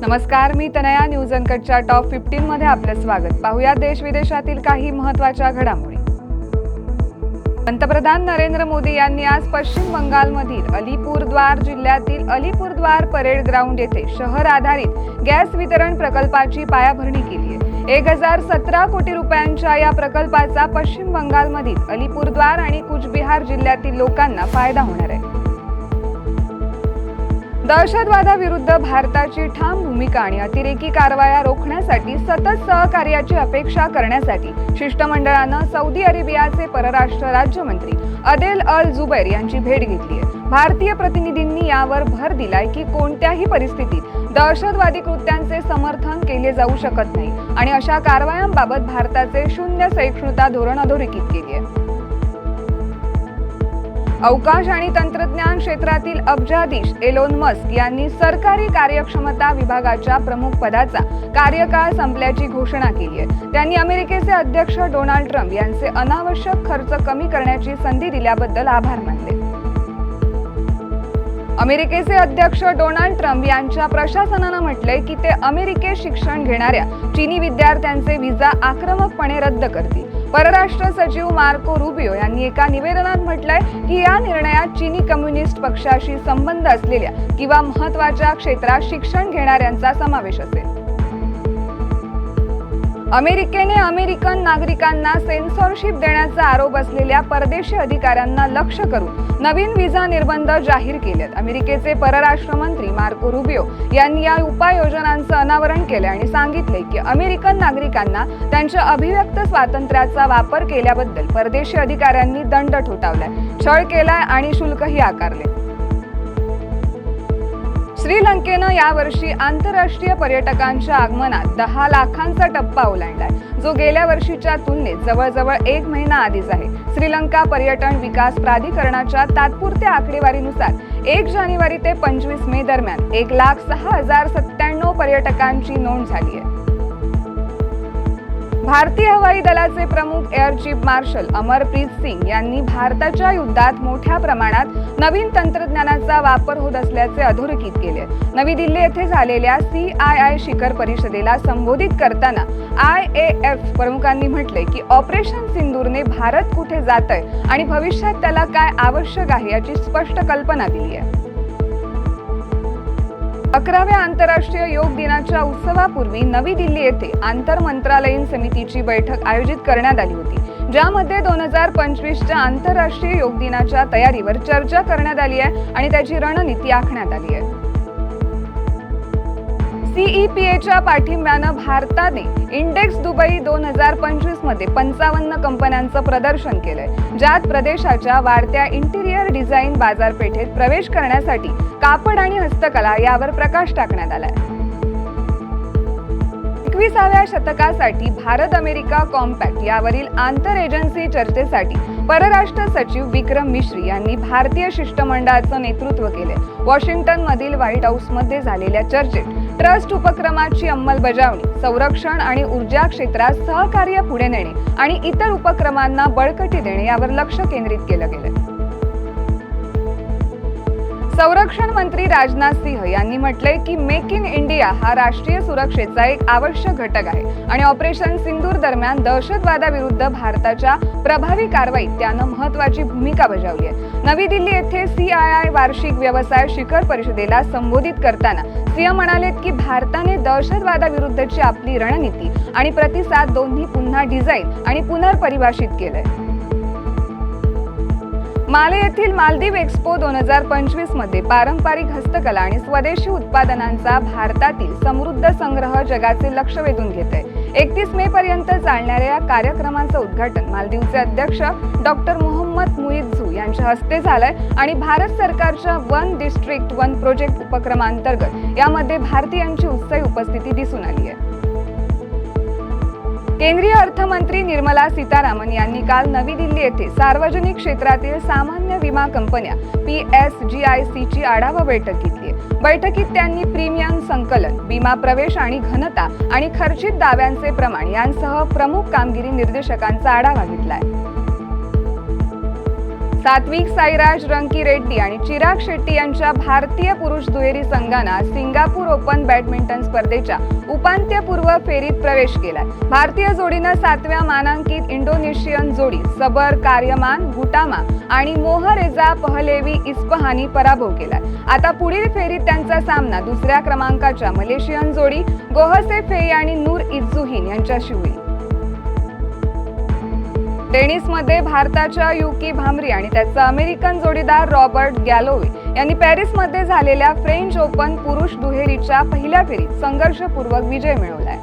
नमस्कार, मी Tanaya. News अनकटच्या top 15 मध्ये आपले स्वागत. पाहूया देश विदेशातील काही महत्त्वाच्या घडामोडी. पंतप्रधान नरेंद्र मोदी यांनी आज पश्चिम बंगालमधील अलीपुरद्वार जिल्ह्यातील अलीपुरद्वार परेड ग्राउंड येथे शहर आधारित गॅस वितरण प्रकल्पाची पायाभरणी केली आहे. 1017 कोटी रुपयांच्या या प्रकल्पाचा पश्चिम बंगालमधील अलीपुरद्वार आणि कुचबिहार जिल्ह्यातील लोकांना फायदा होणार आहे. दहशतवादाविरुद्ध भारताची ठाम भूमिका आणि अतिरेकी कारवाया रोखण्यासाठी सतत सहकार्याची अपेक्षा करण्यासाठी शिष्टमंडळानं सौदी अरेबियाचे परराष्ट्र राज्यमंत्री अदेल अल जुबैर यांची भेट घेतली आहे. भारतीय प्रतिनिधींनी यावर भर दिलाय की कोणत्याही परिस्थितीत दहशतवादी कृत्यांचे समर्थन केले जाऊ शकत नाही आणि अशा कारवायांबाबत भारताचे शून्य सहिष्णुता धोरण अधोरेखित केले आहे. अवकाश आणि तंत्रज्ञान क्षेत्रातील अब्जाधीश एलोन मस्क यांनी सरकारी कार्यक्षमता विभागाच्या प्रमुख पदाचा कार्यकाळ संपल्याची घोषणा केली आहे. त्यांनी अमेरिकेचे अध्यक्ष डोनाल्ड ट्रम्प यांचे अनावश्यक खर्च कमी करण्याची संधी दिल्याबद्दल आभार मानले. अमेरिकेचे अध्यक्ष डोनाल्ड ट्रम्प यांच्या प्रशासनानं म्हटलंय की ते अमेरिकेत शिक्षण घेणाऱ्या चीनी विद्यार्थ्यांचे व्हिसा आक्रमकपणे रद्द करतील. परराष्ट्र सचिव मार्को रुबियो यांनी एका निवेदनात म्हटलंय की या निर्णयात चीनी कम्युनिस्ट पक्षाशी संबंध असलेल्या किंवा महत्त्वाच्या क्षेत्रात शिक्षण घेणाऱ्यांचा समावेश असेल. अमेरिकेने अमेरिकन नागरिकांना सेन्सॉरशिप देण्याचा आरोप असलेल्या परदेशी अधिकाऱ्यांना लक्ष्य करून नवीन व्हिसा निर्बंध जाहीर केलेत. अमेरिकेचे परराष्ट्र मंत्री मार्को रुबियो यांनी या उपाययोजनांचं अनावरण केले आणि सांगितले की अमेरिकन नागरिकांना त्यांच्या अभिव्यक्त स्वातंत्र्याचा वापर केल्याबद्दल परदेशी अधिकाऱ्यांनी दंड ठोठावलाय, छळ केलाय आणि शुल्कही आकारले. श्रीलंकेनं यावर्षी आंतरराष्ट्रीय पर्यटकांच्या आगमनात 10 लाखांचा टप्पा ओलांडलाय, जो गेल्या वर्षीच्या तुलनेत जवळजवळ 1 महिना आधीच आहे. श्रीलंका पर्यटन विकास प्राधिकरणाच्या तात्पुरत्या आकडेवारीनुसार 1 जानेवारी ते 25 मे दरम्यान 1,06,097 पर्यटकांची नोंद झाली आहे. भारतीय हवाई दलाचे प्रमुख air chief marshal Amarpreet Singh यांनी भारताच्या युद्धात मोठ्या प्रमाणात नवीन तंत्रज्ञानाचा वापर होत असल्याचे अधोरेखित केले. नवी दिल्ली येथे झालेल्या CII शिखर परिषदेला संबोधित करताना IAF प्रमुखांनी म्हटले की ऑपरेशन सिंदूरने भारत कुठे जातोय आणि भविष्यात त्याला काय आवश्यक आहे याची स्पष्ट कल्पना दिली आहे. 11व्या आंतरराष्ट्रीय योग दिनाच्या उत्सवापूर्वी नवी दिल्ली येथे आंतर मंत्रालयीन समितीची बैठक आयोजित करण्यात आली होती, ज्यामध्ये 2025च्या आंतरराष्ट्रीय योग दिनाच्या तयारीवर चर्चा करण्यात आली आहे आणि त्याची रणनीती आखण्यात आली आहे. CEPAच्या पाठिंब्यानं भारताने इंडेक्स दुबई 2025 मध्ये 55 कंपन्यांचं प्रदर्शन केलंय, ज्यात प्रदेशाच्या वाढत्या इंटिरियर डिझाईन बाजारपेठेत प्रवेश करण्यासाठी कापड आणि हस्तकला यावर प्रकाश टाकण्यात आलाय. 21व्या शतकासाठी भारत अमेरिका कॉम्पॅक्ट यावरील आंतर एजन्सी चर्चेसाठी परराष्ट्र सचिव विक्रम मिश्री यांनी भारतीय शिष्टमंडळाचं नेतृत्व केले. वॉशिंग्टन मधील व्हाईट हाऊसमध्ये झालेल्या चर्चेत ट्रस्ट उपक्रमाची अंमलबजावणी, संरक्षण आणि ऊर्जा क्षेत्रात सहकार्य पुढे नेणे आणि इतर उपक्रमांना बळकटी देणे यावर लक्ष केंद्रित केलं गेलं. संरक्षण मंत्री राजनाथ सिंह यांनी म्हटलंय की मेक इन इंडिया हा राष्ट्रीय सुरक्षेचा एक आवश्यक घटक आहे आणि ऑपरेशन सिंदूर दरम्यान दहशतवादाविरुद्ध भारताच्या प्रभावी कारवाईत त्यानं महत्त्वाची भूमिका बजावली आहे. नवी दिल्ली येथे CII वार्षिक व्यवसाय शिखर परिषदेला संबोधित करताना सिंह म्हणालेत की भारताने दहशतवादाविरुद्धची आपली रणनीती आणि प्रतिसाद दोन्ही पुन्हा डिझाईन आणि पुनर्परिभाषित केलंय. माले येथील मालदीव एक्स्पो 2025 मध्ये पारंपरिक हस्तकला आणि स्वदेशी उत्पादनांचा भारतातील समृद्ध संग्रह जगाचे लक्ष वेधून घेत आहे. 31 मे पर्यंत चालणाऱ्या या कार्यक्रमाचं उद्घाटन मालदीवचे अध्यक्ष डॉक्टर मोहम्मद मुइझू यांच्या हस्ते झालंय आणि भारत सरकारच्या वन डिस्ट्रिक्ट वन प्रोजेक्ट उपक्रमांतर्गत यामध्ये भारतीयांची उत्साही उपस्थिती दिसून आली आहे. केंद्रीय अर्थमंत्री निर्मला सीतारामन यांनी काल नवी दिल्ली येथे सार्वजनिक क्षेत्रातील सामान्य विमा कंपन्या PSGICची आढावा बैठक घेतली. बैठकीत त्यांनी प्रीमियम संकलन, विमा प्रवेश आणि घनता आणि खर्चित दाव्यांचे प्रमाण यांसह प्रमुख कामगिरी निर्देशकांचा आढावा घेतलाय. सात्विक साईराज रंकीरेड्डी आणि चिराग शेट्टी यांच्या भारतीय पुरुष दुहेरी संघानं सिंगापूर ओपन बॅडमिंटन स्पर्धेच्या उपांत्यपूर्व फेरीत प्रवेश केलाय. भारतीय जोडीनं 7व्या मानांकित इंडोनेशियन जोडी सबर कार्यमान गुटामा आणि मोहरेजा पहलेवी इस्पहानी पराभव केलाय. आता पुढील फेरीत त्यांचा सामना दुसऱ्या क्रमांकाच्या मलेशियन जोडी गोहसे फेई आणि नूर इझ्झुहीन यांच्याशी होईल. टेनिसमध्ये भारताच्या युकी भांबरी आणि त्याचा अमेरिकन जोडीदार रॉबर्ट गॅलोवे यांनी पॅरिसमध्ये झालेल्या फ्रेंच ओपन पुरुष दुहेरीच्या पहिल्या फेरीत संघर्षपूर्वक विजय मिळवलाय.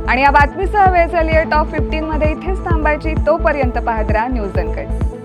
आणि या बातमीसह वेळ झाली आहे टॉप 15 मध्ये. इथेच थांबायची. तोपर्यंत पाहत राहा न्यूज अनकट्स.